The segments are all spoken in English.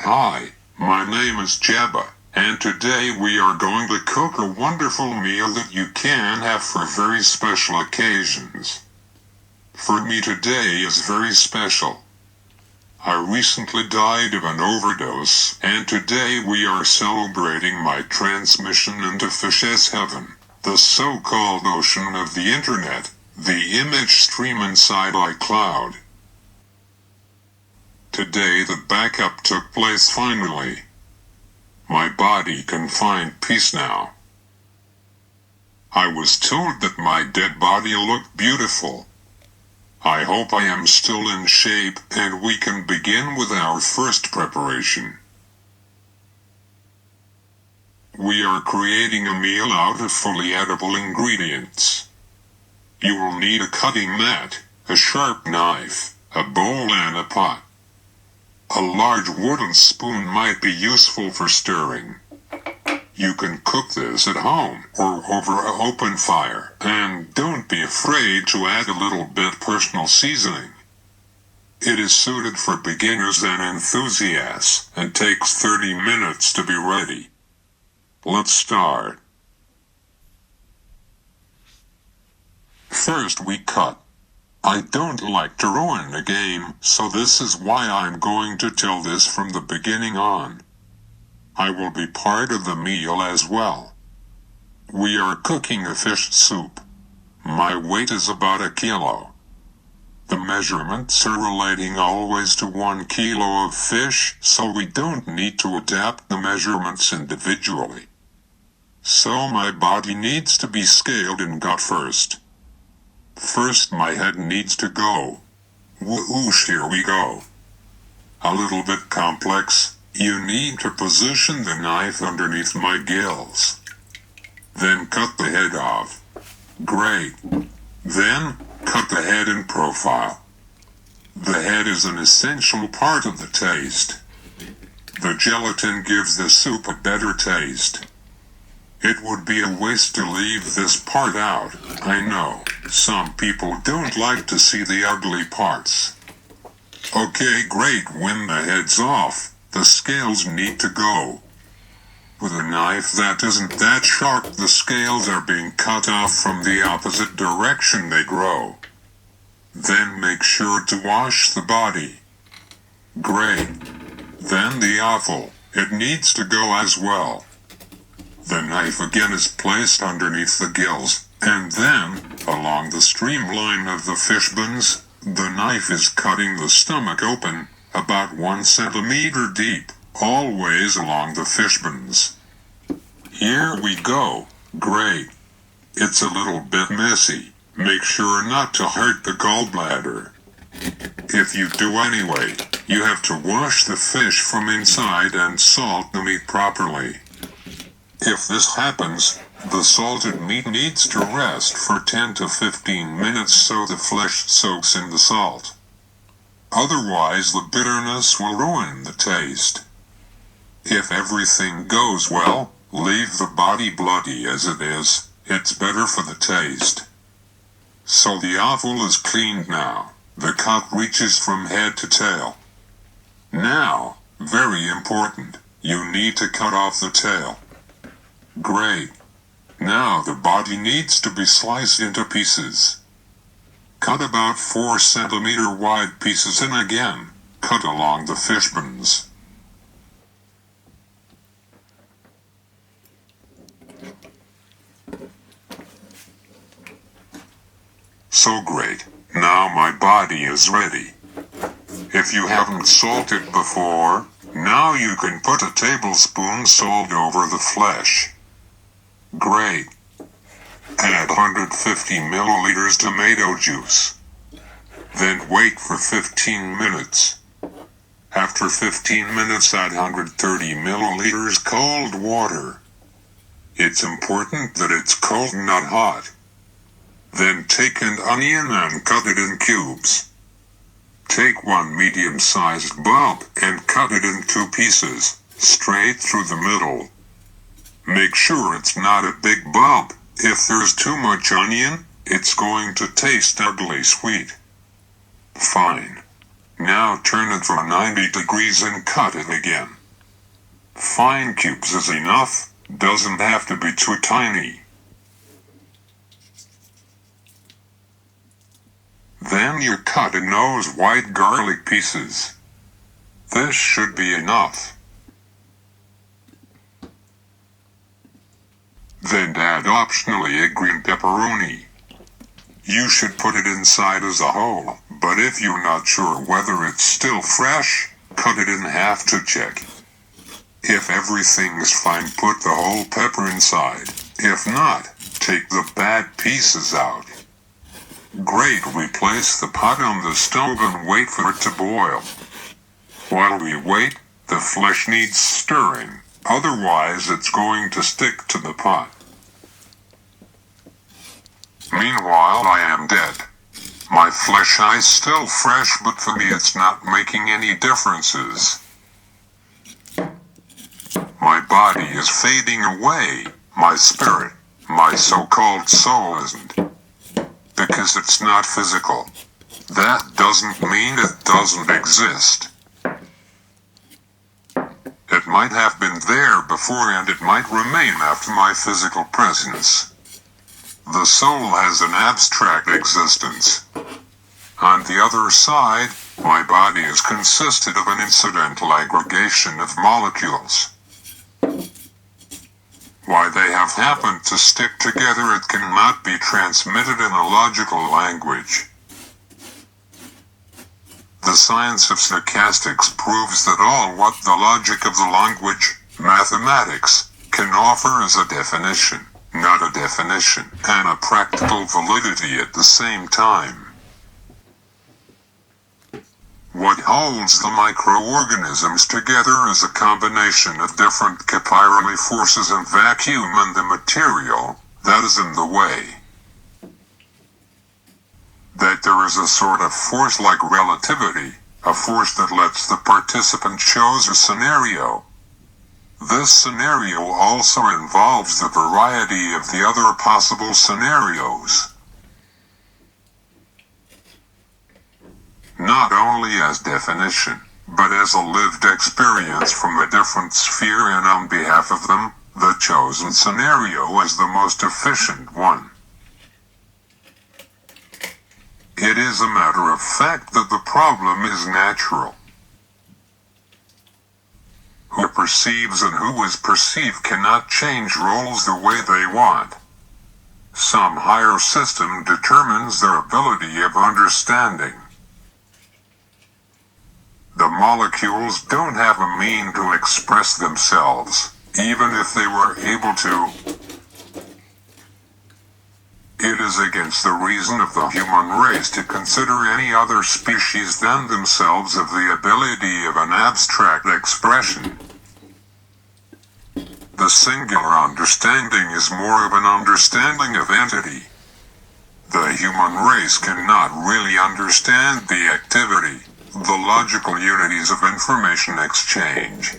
Hi, my name is Jabba, and today we are going to cook a wonderful meal that you can have for very special occasions. For me today is very special. I recently died of an overdose, and today we are celebrating my transmission into Fish's Heaven, the so-called ocean of the internet, the image stream inside iCloud. Today the backup took place finally. My body can find peace now. I was told that my dead body looked beautiful. I hope I am still in shape and we can begin with our first preparation. We are creating a meal out of fully edible ingredients. You will need a cutting mat, a sharp knife, a bowl and a pot. A large wooden spoon might be useful for stirring. You can cook this at home or over an open fire, and don't be afraid to add a little bit personal seasoning. It is suited for beginners and enthusiasts and takes 30 minutes to be ready. Let's start. First we cut. I don't like to ruin the game, so this is why I'm going to tell this from the beginning on. I will be part of the meal as well. We are cooking a fish soup. My weight is about 1 kilo. The measurements are relating always to 1 kilo of fish, so we don't need to adapt the measurements individually. So my body needs to be scaled and got first. First my head needs to go. Whoosh, here we go. A little bit complex. You need to position the knife underneath my gills. Then cut the head off. Great. Then, cut the head in profile. The head is an essential part of the taste. The gelatin gives the soup a better taste. It would be a waste to leave this part out. I know, some people don't like to see the ugly parts. Okay, great, when the head's off, the scales need to go. With a knife that isn't that sharp, the scales are being cut off from the opposite direction they grow. Then make sure to wash the body. Great. Then the offal, it needs to go as well. The knife again is placed underneath the gills, and then, along the streamline of the fish bones, the knife is cutting the stomach open, about 1 centimeter deep, always along the fish bones. Here we go. Great. It's a little bit messy. Make sure not to hurt the gallbladder. If you do anyway, you have to wash the fish from inside and salt the meat properly. If this happens, the salted meat needs to rest for 10 to 15 minutes so the flesh soaks in the salt. Otherwise the bitterness will ruin the taste. If everything goes well, leave the body bloody as it is, it's better for the taste. So the offal is cleaned now, the cut reaches from head to tail. Now, very important, you need to cut off the tail. Great. Now the body needs to be sliced into pieces. Cut about 4 centimeter wide pieces and again, cut along the fish bones. So great. Now my body is ready. If you haven't salted before, now you can put a tablespoon salt over the flesh. Great. Add 150 milliliters tomato juice. Then wait for 15 minutes. After 15 minutes, add 130 milliliters cold water. It's important that it's cold, not hot. Then take an onion and cut it in cubes. Take 1 medium-sized bulb and cut it in 2 pieces, straight through the middle. Make sure it's not a big bulb. If there's too much onion, it's going to taste ugly sweet. Fine. Now turn it for 90 degrees and cut it again. Fine cubes is enough, doesn't have to be too tiny. Then you cut in those white garlic pieces. This should be enough. Then add optionally a green pepperoni. You should put it inside as a whole, but if you're not sure whether it's still fresh, cut it in half to check. If everything's fine, put the whole pepper inside. If not, take the bad pieces out. Great, replace the pot on the stove and wait for it to boil. While we wait, the flesh needs stirring, otherwise it's going to stick to the pot. Meanwhile, I am dead. My flesh is still fresh, but for me it's not making any differences. My body is fading away, my spirit, my so-called soul isn't. Because it's not physical. That doesn't mean it doesn't exist. It might have been there before and it might remain after my physical presence. The soul has an abstract existence. On the other side, my body is consisted of an incidental aggregation of molecules. Why they have happened to stick together it cannot be transmitted in a logical language. The science of stochastics proves that all what the logic of the language, mathematics, can offer is a definition, not a definition, and a practical validity at the same time. What holds the microorganisms together is a combination of different capillary forces and vacuum and the material that is in the way. That there is a sort of force like relativity, a force that lets the participant choose a scenario. This scenario also involves the variety of the other possible scenarios. Not only as definition, but as a lived experience from a different sphere, and on behalf of them, the chosen scenario is the most efficient one. It is a matter of fact that the problem is natural. Who perceives and who is perceived cannot change roles the way they want. Some higher system determines their ability of understanding. The molecules don't have a mean to express themselves, even if they were able to. It is against the reason of the human race to consider any other species than themselves of the ability of an abstract expression. The singular understanding is more of an understanding of entity. The human race cannot really understand the activity, the logical unities of information exchange.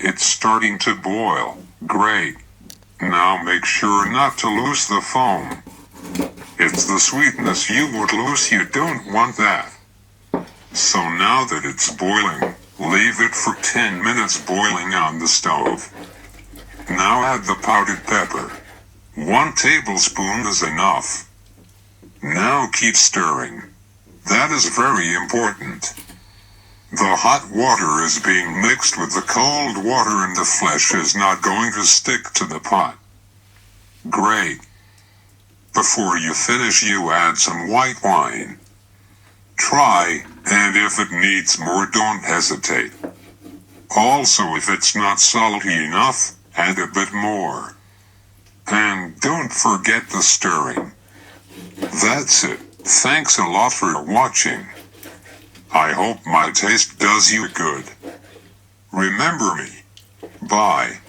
It's starting to boil. Great. Now make sure not to lose the foam. It's the sweetness you would lose. You don't want that. So now that it's boiling, leave it for 10 minutes boiling on the stove. Now add the powdered pepper. 1 tablespoon is enough. Now keep stirring. That is very important. The hot water is being mixed with the cold water and the flesh is not going to stick to the pot. Great. Before you finish, you add some white wine. Try, and if it needs more, don't hesitate. Also, if it's not salty enough, add a bit more. And don't forget the stirring. That's it. Thanks a lot for watching. I hope my taste does you good. Remember me. Bye.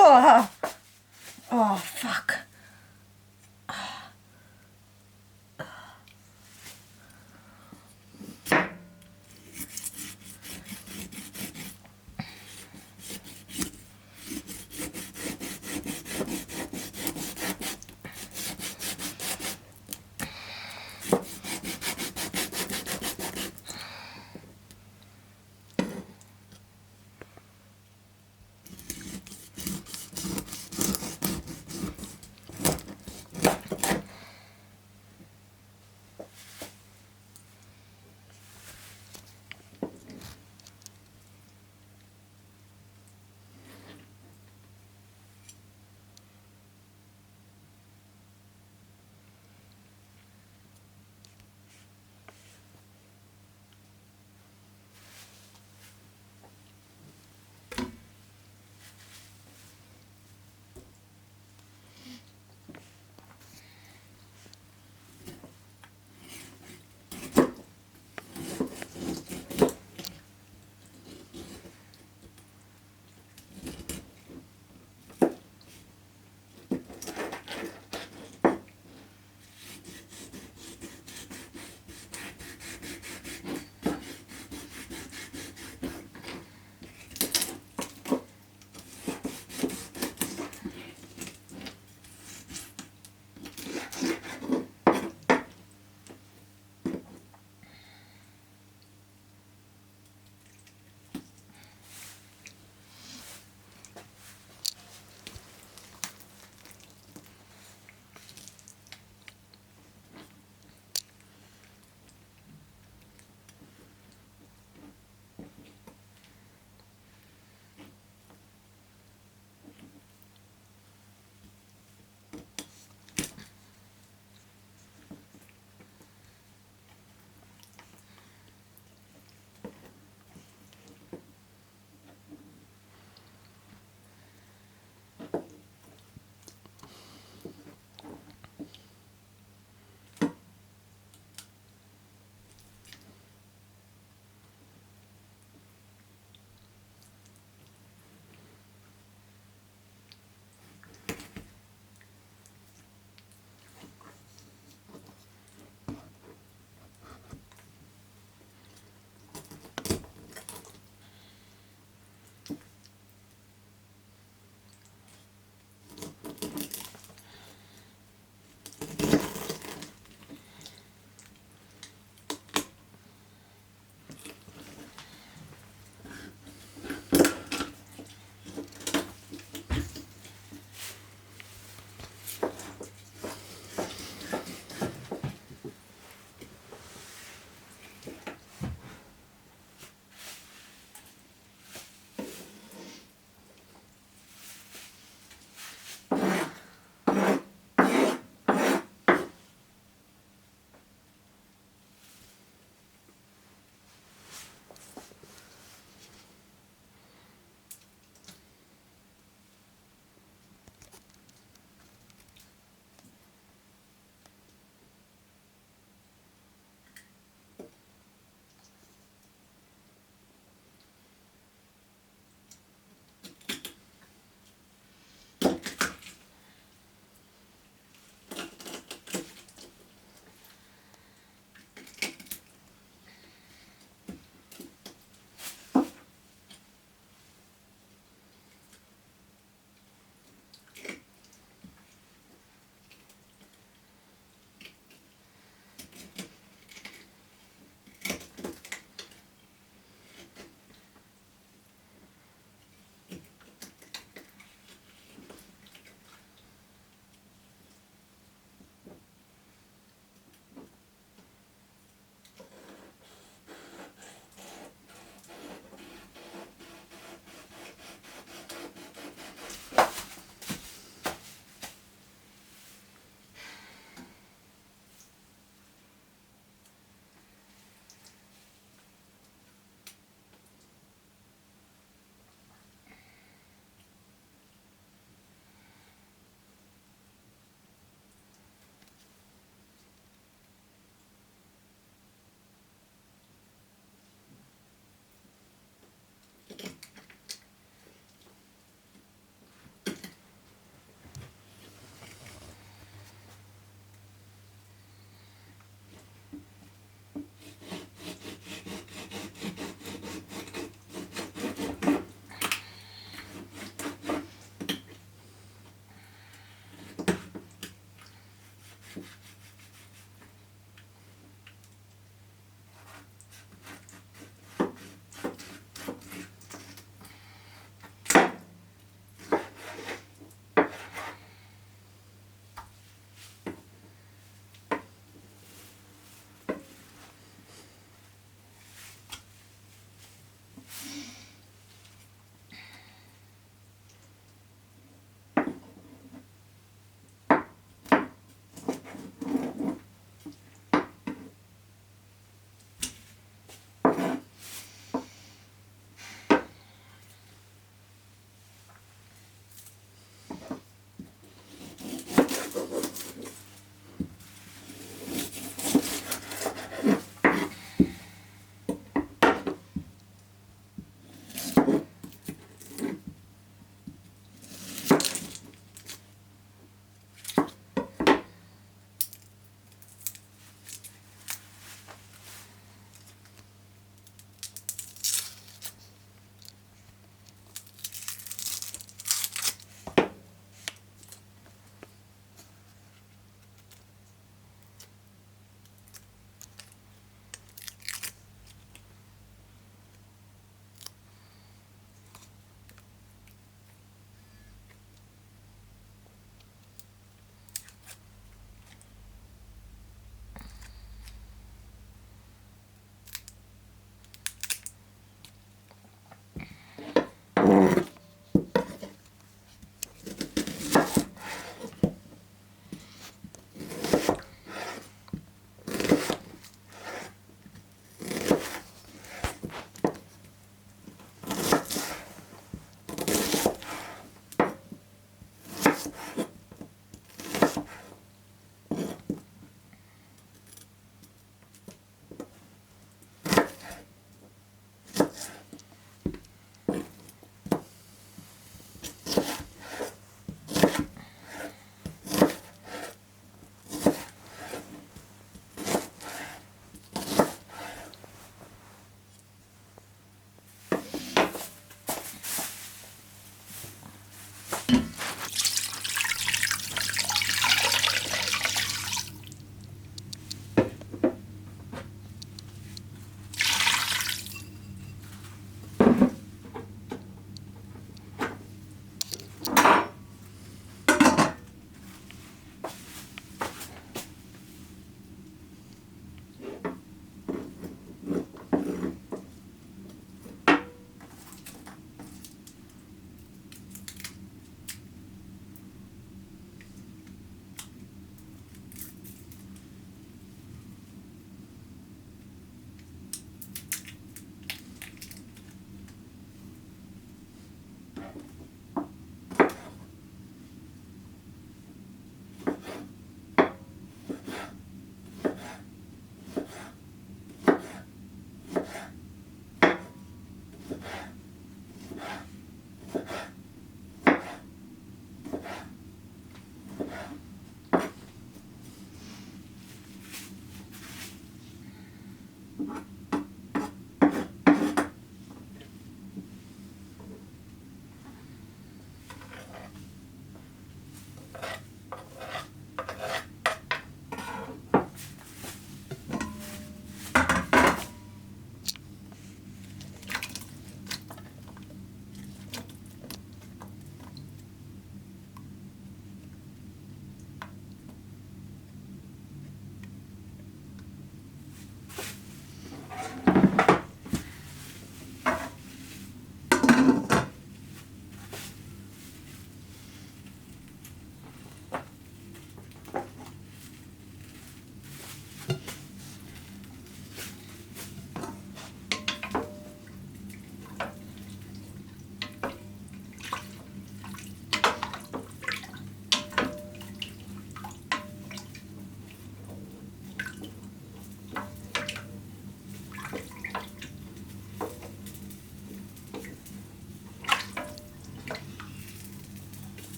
Oh, oh fuck.